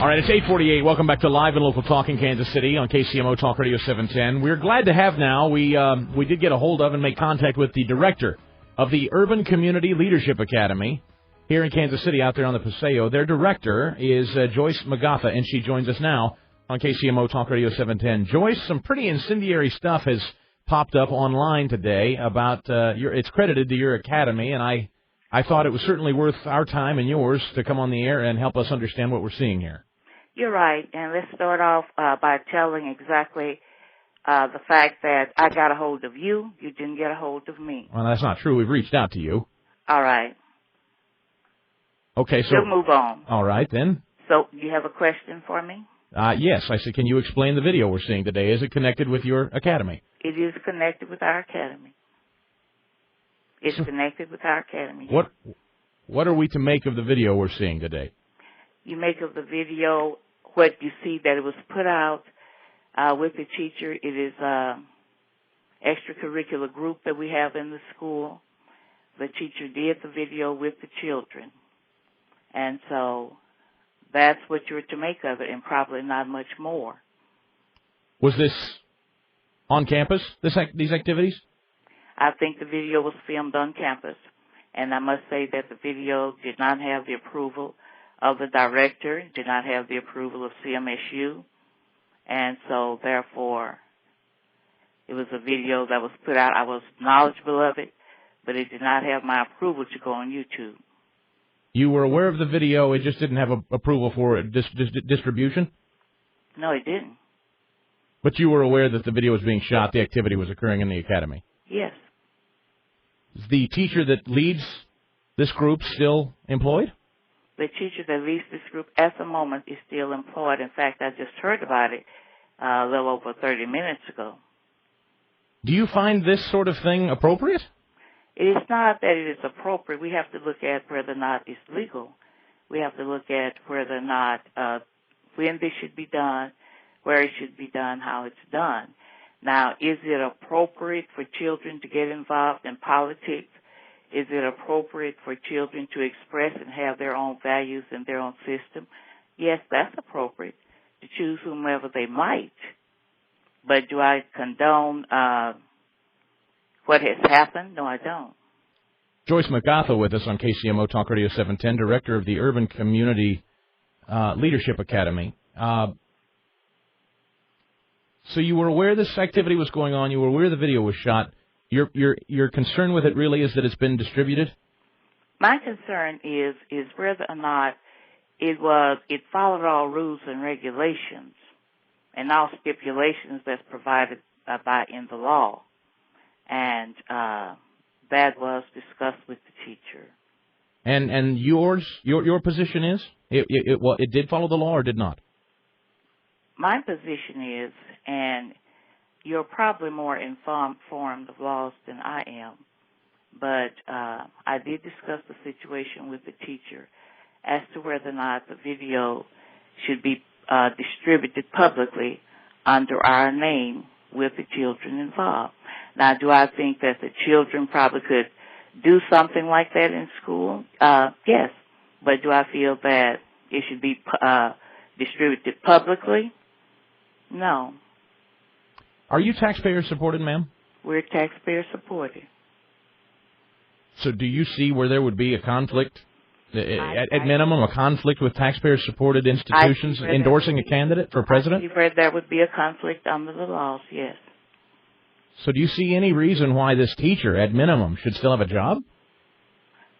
All right, it's 8:48. Welcome back to Live and Local Talk in Kansas City on KCMO Talk Radio 710. We're glad to have now, we did get a hold of and make contact with the director of the Urban Community Leadership Academy here in Kansas City out there on the Paseo. Their director is Joyce McGautha, and she joins us now on KCMO Talk Radio 710. Joyce, some pretty incendiary stuff has popped up online today about it's credited to your academy, and I thought it was certainly worth our time and yours to come on the air and help us understand what we're seeing here. You're right, and let's start off by telling exactly the fact that I got a hold of you. You didn't get a hold of me. Well, that's not true. We've reached out to you. All right. Okay, so we'll move on. All right, then. So you have a question for me? Yes. I said, can you explain the video we're seeing today? Is it connected with your academy? It is connected with our academy. It's connected with our academy. What are we to make of the video we're seeing today? You make of the video what you see that it was put out with the teacher. It is extracurricular group that we have in the school. The teacher did the video with the children. And so that's what you're to make of it, and probably not much more. Was this on campus, these activities? I think the video was filmed on campus. And I must say that the video did not have the approval of the director, did not have the approval of CMSU, and so therefore it was a video that was put out. I was knowledgeable of it, but it did not have my approval to go on YouTube. You were aware of the video, it just didn't have approval for distribution? No, it didn't. But you were aware that the video was being shot, the activity was occurring in the academy? Yes. Is the teacher that leads this group still employed? The teacher that leads this group at the moment is still employed. In fact, I just heard about it a little over 30 minutes ago. Do you find this sort of thing appropriate? It is not that it is appropriate. We have to look at whether or not it's legal. We have to look at whether or not when this should be done, where it should be done, how it's done. Now, is it appropriate for children to get involved in politics? Is it appropriate for children to express and have their own values and their own system? Yes, that's appropriate, to choose whomever they might. But do I condone what has happened? No, I don't. Joyce McGautha with us on KCMO Talk Radio 710, director of the Urban Community Leadership Academy. So you were aware this activity was going on. You were aware the video was shot. Your concern with it really is that it's been distributed? My concern is whether or not it followed all rules and regulations and all stipulations that's provided in the law. And that was discussed with the teacher. And your position is it did follow the law or did not? My position is, and you're probably more informed of laws than I am, but I did discuss the situation with the teacher as to whether or not the video should be distributed publicly under our name with the children involved. Now, do I think that the children probably could do something like that in school? Yes. But do I feel that it should be distributed publicly? No. Are you taxpayer-supported, ma'am? We're taxpayer-supported. So do you see where there would be a conflict, at minimum, a conflict with taxpayer-supported institutions endorsing a candidate for president? You've heard there would be a conflict under the laws, yes. So do you see any reason why this teacher, at minimum, should still have a job?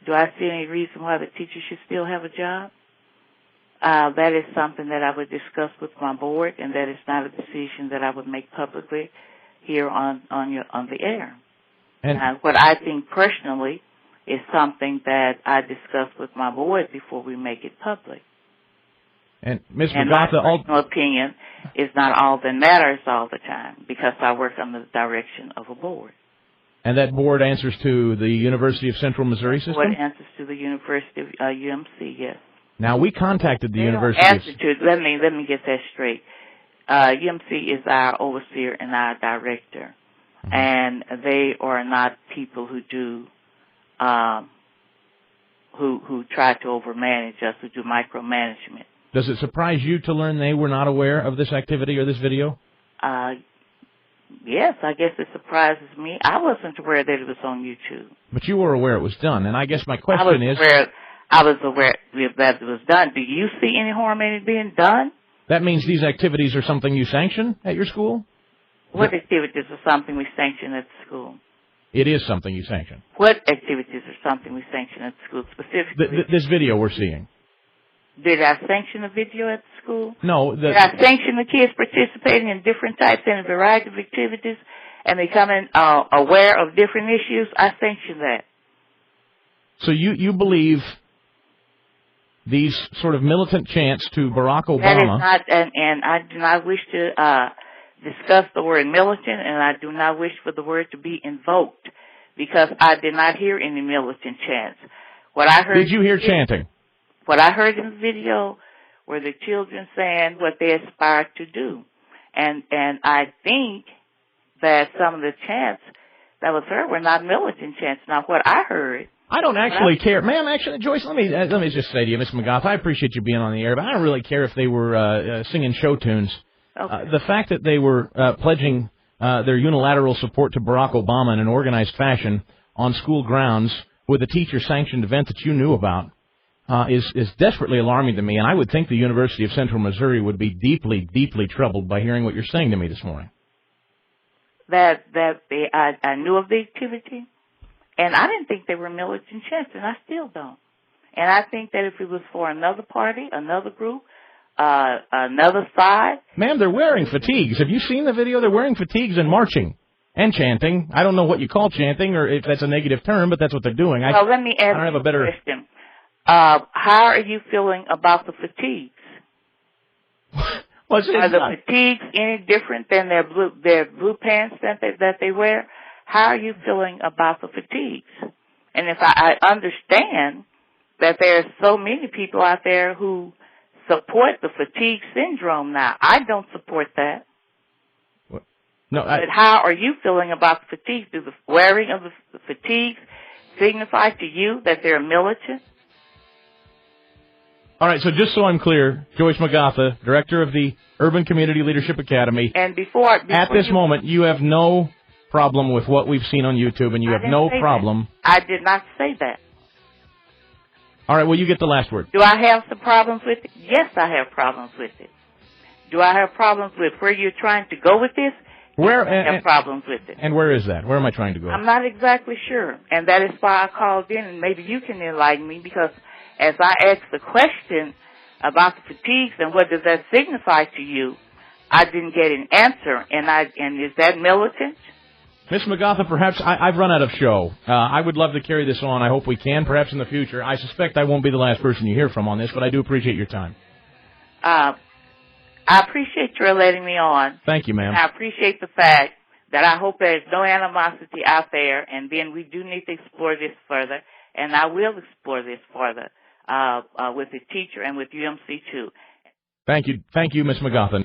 Do I see any reason why the teacher should still have a job? That is something that I would discuss with my board, and that is not a decision that I would make publicly here on the air. And what I think personally is something that I discuss with my board before we make it public. And Ms. McGautha, my personal opinion is not all that matters all the time, because I work under the direction of a board. And that board answers to the University of Central Missouri system? Board answers to the University of UMC, yes. Now, we contacted the University Let me get that straight. UMC is our overseer and our director, and they are not people who do who try to overmanage us, who do micromanagement. Does it surprise you to learn they were not aware of this activity or this video? Yes, I guess it surprises me. I wasn't aware that it was on YouTube. But you were aware it was done, and I guess my question is... I was aware that it was done. Do you see any harm in it being done? That means these activities are something you sanction at your school? What activities are something we sanction at school? It is something you sanction. What activities are something we sanction at school specifically? This video we're seeing. Did I sanction a video at school? No. Did I sanction the kids participating in different types and a variety of activities and becoming aware of different issues? I sanctioned that. So you believe these sort of militant chants to Barack Obama... That is not, and I do not wish to discuss the word militant, and I do not wish for the word to be invoked, because I did not hear any militant chants. What I heard... Did you hear chanting? What I heard in the video were the children saying what they aspired to do. And I think that some of the chants that was heard were not militant chants. Now, what I heard... I don't actually care. Ma'am, actually, Joyce, let me just say to you, Miss McGautha, I appreciate you being on the air, but I don't really care if they were singing show tunes. Okay. The fact that they were pledging their unilateral support to Barack Obama in an organized fashion on school grounds with a teacher-sanctioned event that you knew about is desperately alarming to me, and I would think the University of Central Missouri would be deeply, deeply troubled by hearing what you're saying to me this morning. I knew of the activity, and I didn't think they were militant chants, and I still don't. And I think that if it was for another party, another group, another side... Ma'am, they're wearing fatigues. Have you seen the video? They're wearing fatigues and marching and chanting. I don't know what you call chanting or if that's a negative term, but that's what they're doing. Well, let me ask you a question. How are you feeling about the fatigues? Are the fatigues any different than their blue pants that they wear? How are you feeling about the fatigues? And if I understand that there are so many people out there who support the fatigue syndrome now, I don't support that. No, but how are you feeling about the fatigues? Do the wearing of the fatigues signify to you that they're militant? All right, so just so I'm clear, Joyce McGautha, director of the Urban Community Leadership Academy, and before at this moment, you have no problem with what we've seen on YouTube, and you have no problem. I did not say that. All right, well, you get the last word. Do I have some problems with it? Yes, I have problems with it. Do I have problems with where you're trying to go with this? Where? I have problems with it. And where is that? Where am I trying to go? I'm not exactly sure, and that is why I called in, and maybe you can enlighten me, because as I asked the question about the fatigues and what does that signify to you, I didn't get an answer, and is that militant? Miss McGautha, perhaps I've run out of show. I would love to carry this on. I hope we can, perhaps in the future. I suspect I won't be the last person you hear from on this, but I do appreciate your time. I appreciate your letting me on. Thank you, ma'am. I appreciate the fact that I hope there's no animosity out there, and then we do need to explore this further, and I will explore this further with the teacher and with UMC too. Thank you, Miss McGautha.